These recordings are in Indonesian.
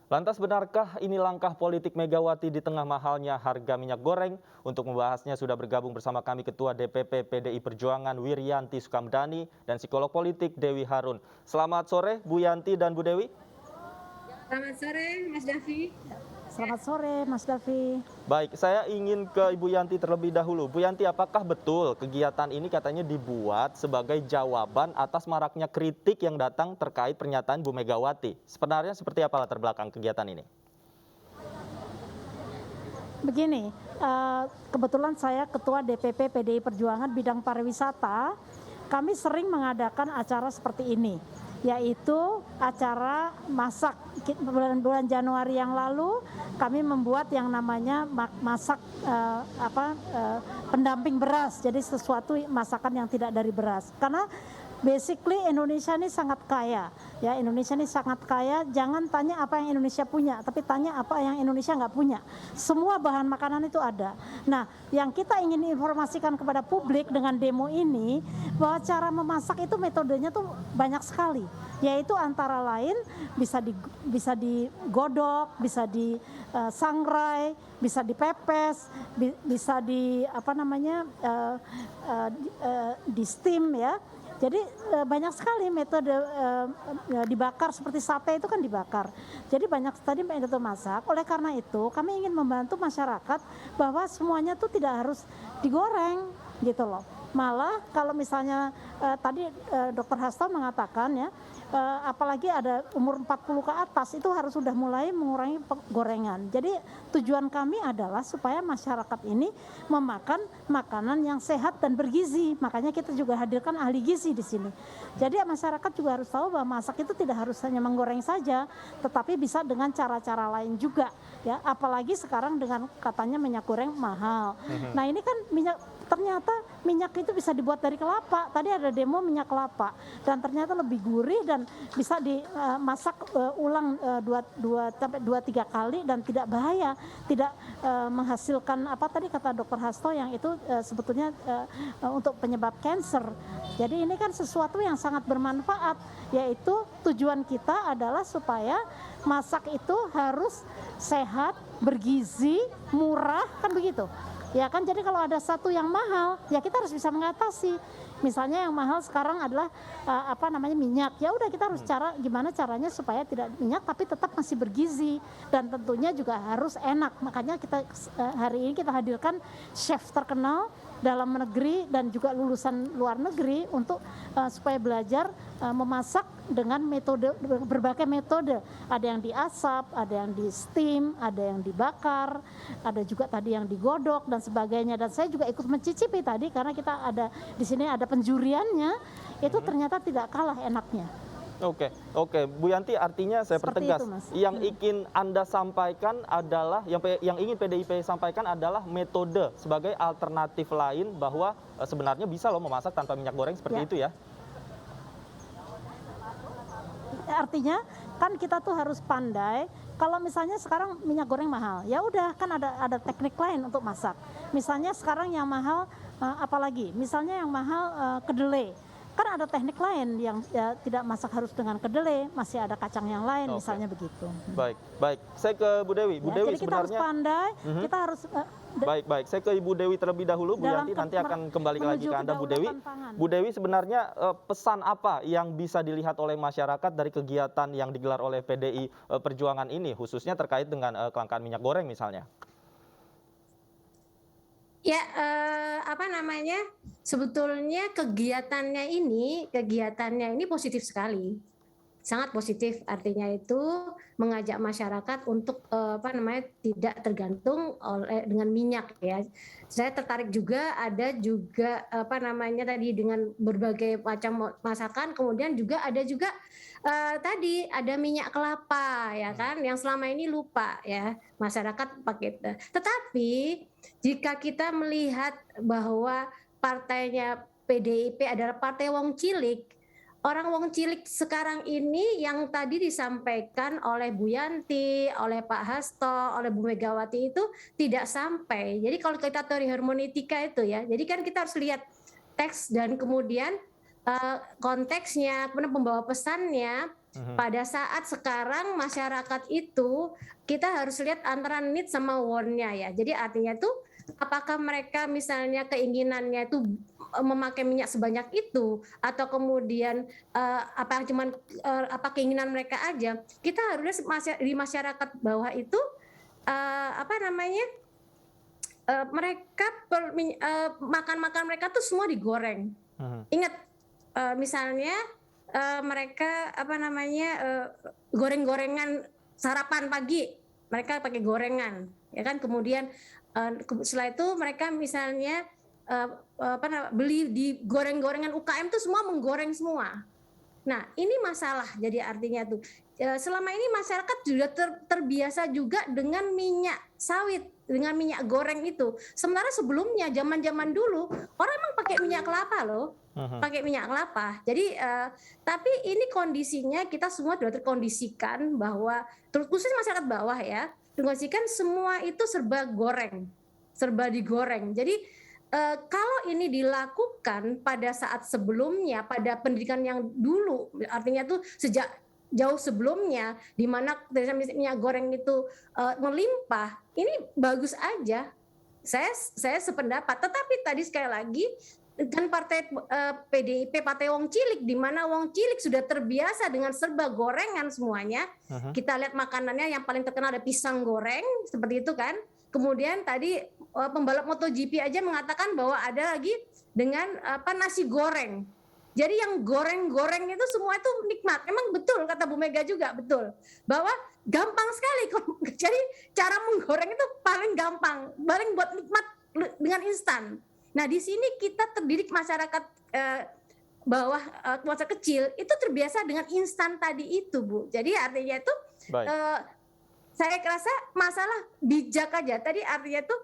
Lantas benarkah ini langkah politik Megawati di tengah mahalnya harga minyak goreng? Untuk membahasnya sudah bergabung bersama kami Ketua DPP PDI Perjuangan Wirianti Sukamdhani dan psikolog politik Dewi Harun. Selamat sore Bu Yanti dan Bu Dewi. Selamat sore, Mas Davi. Selamat sore, Mas Davi. Baik, saya ingin ke Ibu Yanti terlebih dahulu. Bu Yanti, apakah betul kegiatan ini katanya dibuat sebagai jawaban atas maraknya kritik yang datang terkait pernyataan Bu Megawati? Sebenarnya seperti apa latar belakang kegiatan ini? Begini, kebetulan saya Ketua DPP PDI Perjuangan bidang pariwisata. Kami sering mengadakan acara seperti ini, yaitu acara masak. Bulan Januari yang lalu kami membuat yang namanya masak pendamping beras, jadi sesuatu masakan yang tidak dari beras. Karena basically Indonesia ini sangat kaya, ya Indonesia ini sangat kaya. Jangan tanya apa yang Indonesia punya, tapi tanya apa yang Indonesia nggak punya. Semua bahan makanan itu ada. Nah, yang kita ingin informasikan kepada publik dengan demo ini, bahwa cara memasak itu metodenya tuh banyak sekali, yaitu antara lain bisa digodok, bisa disangrai, bisa dipepes, bisa di steam ya. Jadi banyak sekali metode dibakar, seperti sate itu kan dibakar. Jadi banyak tadi metode masak. Oleh karena itu kami ingin membantu masyarakat bahwa semuanya tuh tidak harus digoreng gitu loh. Malah kalau misalnya tadi Dr. Hasto mengatakan ya, apalagi ada umur 40 ke atas itu harus sudah mulai mengurangi gorengan. Jadi tujuan kami adalah supaya masyarakat ini memakan makanan yang sehat dan bergizi. Makanya kita juga hadirkan ahli gizi di sini. Jadi masyarakat juga harus tahu bahwa masak itu tidak harus hanya menggoreng saja, tetapi bisa dengan cara-cara lain juga ya. Apalagi sekarang dengan katanya minyak goreng mahal. Nah, ini kan ternyata minyak itu bisa dibuat dari kelapa. Tadi ada demo minyak kelapa dan ternyata lebih gurih dan bisa dimasak ulang 2-3 kali dan tidak bahaya, tidak menghasilkan apa tadi kata Dr. Hasto yang itu sebetulnya untuk penyebab kanker. Jadi ini kan sesuatu yang sangat bermanfaat, yaitu tujuan kita adalah supaya masak itu harus sehat, bergizi, murah, kan begitu. Ya kan, jadi kalau ada satu yang mahal, ya kita harus bisa mengatasi. Misalnya yang mahal sekarang adalah minyak. Ya udah kita harus gimana caranya supaya tidak minyak tapi tetap masih bergizi dan tentunya juga harus enak. Makanya kita hari ini kita hadirkan chef terkenal dalam negeri dan juga lulusan luar negeri untuk supaya belajar memasak dengan berbagai metode. Ada yang diasap, ada yang di steam, ada yang dibakar, ada juga tadi yang digodok dan sebagainya. Dan saya juga ikut mencicipi tadi karena kita ada di sini ada penjuriannya, itu ternyata tidak kalah enaknya. Oke, Bu Yanti, artinya saya Seperti pertegas, itu, yang ingin Anda sampaikan adalah, yang ingin PDIP sampaikan adalah metode sebagai alternatif lain bahwa sebenarnya bisa loh memasak tanpa minyak goreng seperti itu ya? Artinya kan kita tuh harus pandai. Kalau misalnya sekarang minyak goreng mahal, ya udah kan ada teknik lain untuk masak. Misalnya sekarang yang mahal apalagi, misalnya yang mahal kedelai. Kan ada teknik lain yang tidak masak harus dengan kedelai, masih ada kacang yang lain, misalnya begitu. Baik. Saya ke Bu Dewi. Bu Dewi jadi kita harus pandai, kita harus Baik. Saya ke Ibu Dewi terlebih dahulu. Bu Yanti nanti akan kembali lagi ke Anda, Bu Dewi. Bu Dewi, sebenarnya pesan apa yang bisa dilihat oleh masyarakat dari kegiatan yang digelar oleh PDI Perjuangan ini, khususnya terkait dengan kelangkaan minyak goreng misalnya? Ya, sebetulnya kegiatannya ini positif sekali, sangat positif. Artinya itu mengajak masyarakat untuk tidak tergantung dengan minyak ya. Saya tertarik juga ada juga tadi dengan berbagai macam masakan, kemudian juga ada tadi ada minyak kelapa ya kan, yang selama ini lupa ya masyarakat pakai. Tetapi jika kita melihat bahwa partainya PDIP adalah partai wong cilik, orang wong cilik sekarang ini yang tadi disampaikan oleh Bu Yanti, oleh Pak Hasto, oleh Bu Megawati itu tidak sampai. Jadi kalau kita teori hermeneutika itu ya, jadi kan kita harus lihat teks dan kemudian konteksnya, kemudian pembawa pesannya, Pada saat sekarang masyarakat itu kita harus lihat antara need sama want-nya ya. Jadi artinya tuh apakah mereka misalnya keinginannya itu memakai minyak sebanyak itu atau kemudian apa cuman apa keinginan mereka aja. Kita harusnya di masyarakat bawah itu apa namanya mereka makan mereka tuh semua digoreng. Ingat misalnya mereka apa namanya goreng-gorengan sarapan pagi mereka pakai gorengan ya kan, kemudian setelah itu mereka misalnya beli di goreng-gorengan UKM tuh semua menggoreng semua. Nah ini masalah, jadi artinya tuh selama ini masyarakat sudah terbiasa juga dengan minyak sawit, dengan minyak goreng itu. Sementara sebelumnya zaman-zaman dulu orang emang pakai minyak kelapa loh. Pakai minyak kelapa. Jadi tapi ini kondisinya kita semua sudah terkondisikan bahwa khususnya masyarakat bawah ya, terkondisikan semua itu serba goreng, serba digoreng. Jadi kalau ini dilakukan pada saat sebelumnya, pada pendidikan yang dulu, artinya tuh sejak jauh sebelumnya, di mana minyak goreng itu melimpah, ini bagus aja. Saya sependapat. Tetapi tadi sekali lagi kan partai PDIP, partai Wong Cilik, di mana Wong Cilik sudah terbiasa dengan serba gorengan semuanya. Kita lihat makanannya yang paling terkenal ada pisang goreng, seperti itu kan. Kemudian tadi pembalap MotoGP aja mengatakan bahwa ada lagi dengan nasi goreng. Jadi yang goreng-goreng itu semua itu nikmat. Emang betul kata Bu Mega juga, betul. Bahwa gampang sekali. Jadi cara menggoreng itu paling gampang, paling buat nikmat dengan instan. Nah di sini kita terdidik masyarakat bawah masa kecil itu terbiasa dengan instan tadi itu, Bu. Jadi artinya itu saya rasa masalah bijak aja. Tadi artinya itu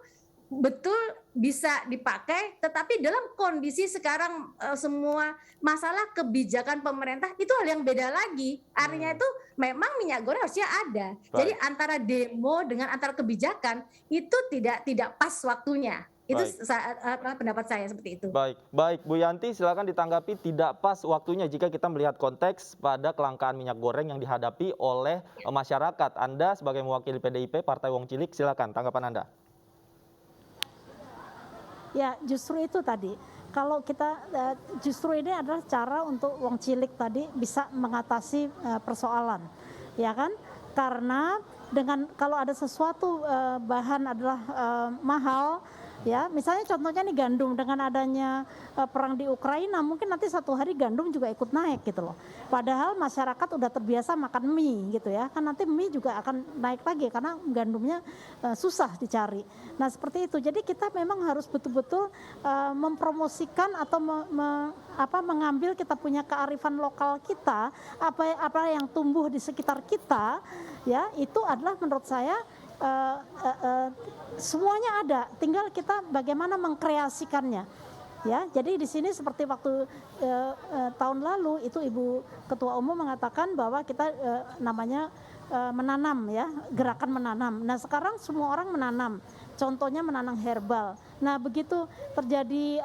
betul bisa dipakai, tetapi dalam kondisi sekarang semua masalah kebijakan pemerintah itu hal yang beda lagi. Artinya itu memang minyak goreng harusnya ada. Jadi antara demo dengan antara kebijakan itu tidak pas waktunya. Itu pendapat saya seperti itu. Baik, Bu Yanti silakan ditanggapi. Tidak pas waktunya jika kita melihat konteks pada kelangkaan minyak goreng yang dihadapi oleh masyarakat. Anda sebagai mewakili PDIP Partai Wong Cilik, silakan tanggapan Anda. Ya justru itu tadi, kalau kita justru ini adalah cara untuk Wong Cilik tadi bisa mengatasi persoalan, ya kan? Karena dengan kalau ada sesuatu bahan adalah mahal, ya misalnya contohnya nih gandum, dengan adanya perang di Ukraina mungkin nanti satu hari gandum juga ikut naik gitu loh. Padahal masyarakat udah terbiasa makan mie gitu ya, kan nanti mie juga akan naik lagi karena gandumnya susah dicari. Nah seperti itu, jadi kita memang harus betul-betul mempromosikan atau mengambil kita punya kearifan lokal kita, apa yang tumbuh di sekitar kita, ya itu adalah menurut saya semuanya ada, tinggal kita bagaimana mengkreasikannya, ya. Jadi di sini seperti waktu tahun lalu itu Ibu Ketua Umum mengatakan bahwa kita namanya menanam ya, gerakan menanam. Nah sekarang semua orang menanam, contohnya menanam herbal. Nah begitu terjadi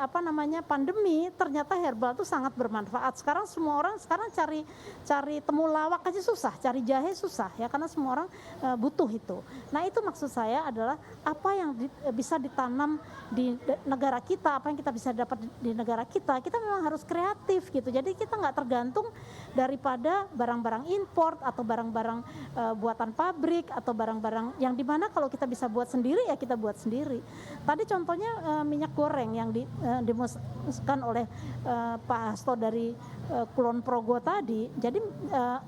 pandemi, ternyata herbal itu sangat bermanfaat. Sekarang semua orang cari temulawak aja susah, cari jahe susah ya, karena semua orang butuh itu. Nah itu maksud saya adalah apa yang bisa ditanam di negara kita, apa yang kita bisa dapat di negara kita memang harus kreatif gitu. Jadi kita nggak tergantung daripada barang-barang import atau barang-barang buatan pabrik atau barang-barang yang dimana kalau kita bisa buat sendiri ya kita buat sendiri. Tadi contohnya minyak goreng yang didemonstrasikan oleh Pak Hasto dari Kulon Progo tadi. Jadi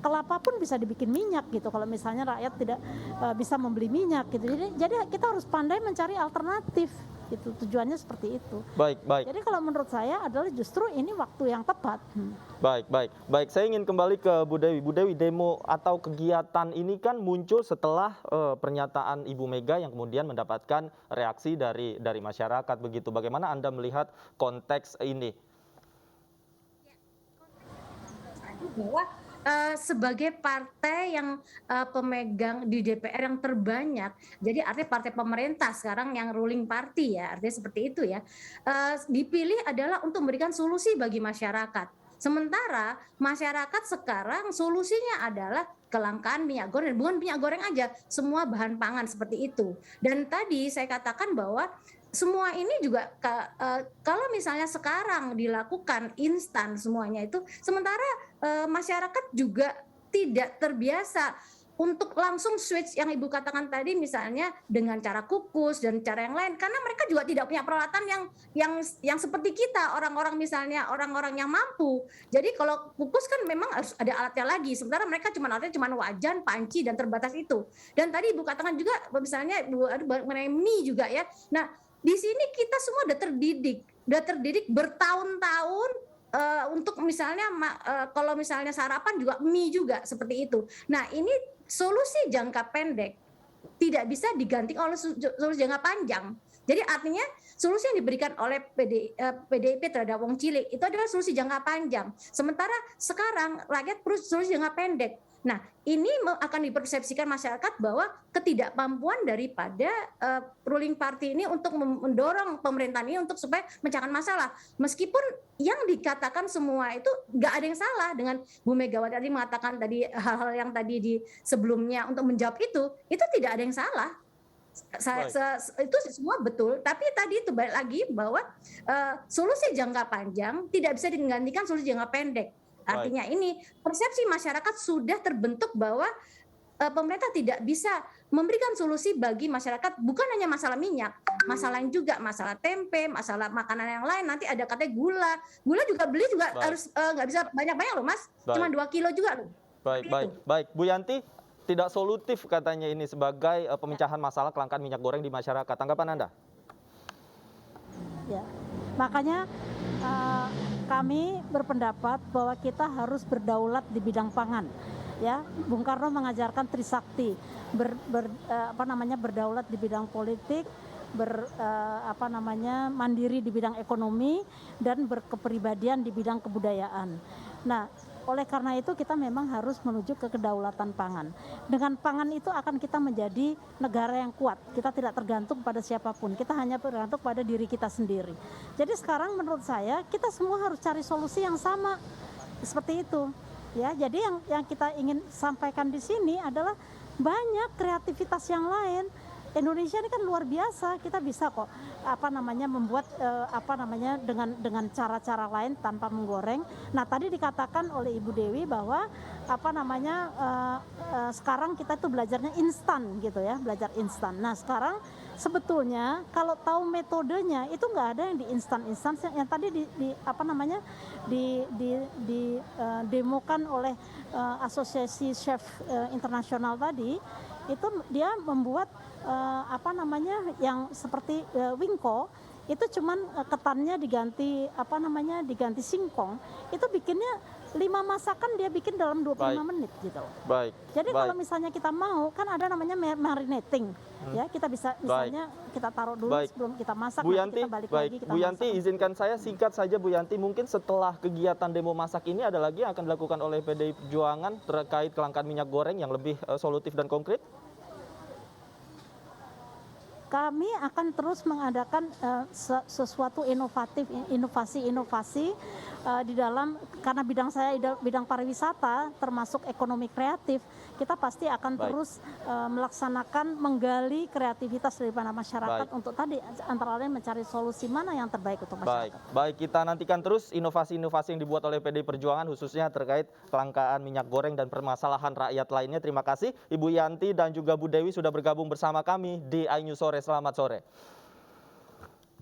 kelapa pun bisa dibikin minyak gitu kalau misalnya rakyat tidak bisa membeli minyak gitu. Jadi kita harus pandai mencari alternatif gitu, tujuannya seperti itu. Baik. Jadi kalau menurut saya adalah justru ini waktu yang tepat. Baik. Saya ingin kembali ke Bu Dewi. Bu Dewi, demo atau kegiatan ini kan muncul setelah pernyataan Ibu Mega yang kemudian mendapatkan reaksi dari masyarakat begitu. Bagaimana Anda melihat konteks ini? Bahwa sebagai partai yang pemegang di DPR yang terbanyak, jadi artinya partai pemerintah sekarang yang ruling party ya, artinya seperti itu ya, dipilih adalah untuk memberikan solusi bagi masyarakat. Sementara masyarakat sekarang solusinya adalah kelangkaan minyak goreng, bukan minyak goreng aja, semua bahan pangan seperti itu. Dan tadi saya katakan bahwa semua ini juga kalau misalnya sekarang dilakukan instan semuanya itu, sementara masyarakat juga tidak terbiasa untuk langsung switch yang Ibu katakan tadi, misalnya dengan cara kukus dan cara yang lain, karena mereka juga tidak punya peralatan yang seperti kita, orang-orang misalnya orang-orang yang mampu. Jadi kalau kukus kan memang harus ada alatnya lagi, sementara mereka alatnya cuma wajan, panci, dan terbatas itu. Dan tadi Ibu katakan juga misalnya mengenai mie juga ya. Nah, di sini kita semua udah terdidik bertahun-tahun untuk misalnya kalau misalnya sarapan juga mie juga seperti itu. Nah, ini solusi jangka pendek tidak bisa diganti oleh solusi jangka panjang. Jadi artinya solusi yang diberikan oleh PDIP terhadap wong cilik itu adalah solusi jangka panjang. Sementara sekarang rakyat perlu solusi jangka pendek. Nah, ini akan dipersepsikan masyarakat bahwa ketidakmampuan daripada ruling party ini untuk mendorong pemerintahan ini untuk supaya mencahkan masalah. Meskipun yang dikatakan semua itu nggak ada yang salah dengan Bu Megawati tadi mengatakan tadi hal-hal yang tadi di sebelumnya untuk menjawab itu tidak ada yang salah. Itu semua betul, tapi tadi itu balik lagi bahwa solusi jangka panjang tidak bisa digantikan solusi jangka pendek. Artinya ini persepsi masyarakat sudah terbentuk bahwa pemerintah tidak bisa memberikan solusi bagi masyarakat, bukan hanya masalah minyak, masalah lain juga, masalah tempe, masalah makanan yang lain, nanti ada katanya gula juga beli juga harus nggak bisa banyak-banyak loh Mas, cuma 2 kilo juga loh. Baik. Bu Yanti, tidak solutif katanya ini sebagai pemecahan masalah kelangkaan minyak goreng di masyarakat. Tanggapan Anda? Ya, makanya kami berpendapat bahwa kita harus berdaulat di bidang pangan. Ya, Bung Karno mengajarkan Trisakti, berdaulat di bidang politik, mandiri di bidang ekonomi, dan berkepribadian di bidang kebudayaan. Nah, oleh karena itu kita memang harus menuju ke kedaulatan pangan. Dengan pangan itu akan kita menjadi negara yang kuat. Kita tidak tergantung pada siapapun. Kita hanya bergantung pada diri kita sendiri. Jadi sekarang menurut saya kita semua harus cari solusi yang sama. Seperti itu. Ya, jadi yang kita ingin sampaikan di sini adalah banyak kreativitas yang lain. Indonesia ini kan luar biasa, kita bisa kok membuat dengan cara-cara lain tanpa menggoreng. Nah, tadi dikatakan oleh Ibu Dewi bahwa sekarang kita tuh belajarnya instan gitu ya, belajar instan. Nah, sekarang sebetulnya kalau tahu metodenya itu nggak ada yang di instan yang tadi demokan oleh Asosiasi Chef Internasional tadi, itu dia membuat yang seperti wingko itu cuman ketannya diganti diganti singkong, itu bikinnya 5 masakan dia bikin dalam 25 menit gitu. Jadi kalau misalnya kita mau kan ada namanya marinating. Ya, kita bisa misalnya kita taruh dulu sebelum kita masak, Bu Yanti, kita balik lagi kita Bu Yanti, masak. izinkan saya singkat saja Bu Yanti, mungkin setelah kegiatan demo masak ini ada lagi yang akan dilakukan oleh PDI Perjuangan terkait kelangkaan minyak goreng yang lebih solutif dan konkret? Kami akan terus mengadakan sesuatu inovasi di dalam, karena bidang saya bidang pariwisata termasuk ekonomi kreatif, kita pasti akan terus melaksanakan menggali kreativitas daripada masyarakat untuk tadi antara lain mencari solusi mana yang terbaik untuk masyarakat. Baik, kita nantikan terus inovasi-inovasi yang dibuat oleh PDI Perjuangan khususnya terkait kelangkaan minyak goreng dan permasalahan rakyat lainnya. Terima kasih Ibu Yanti dan juga Bu Dewi sudah bergabung bersama kami di iNews Sore. Selamat sore.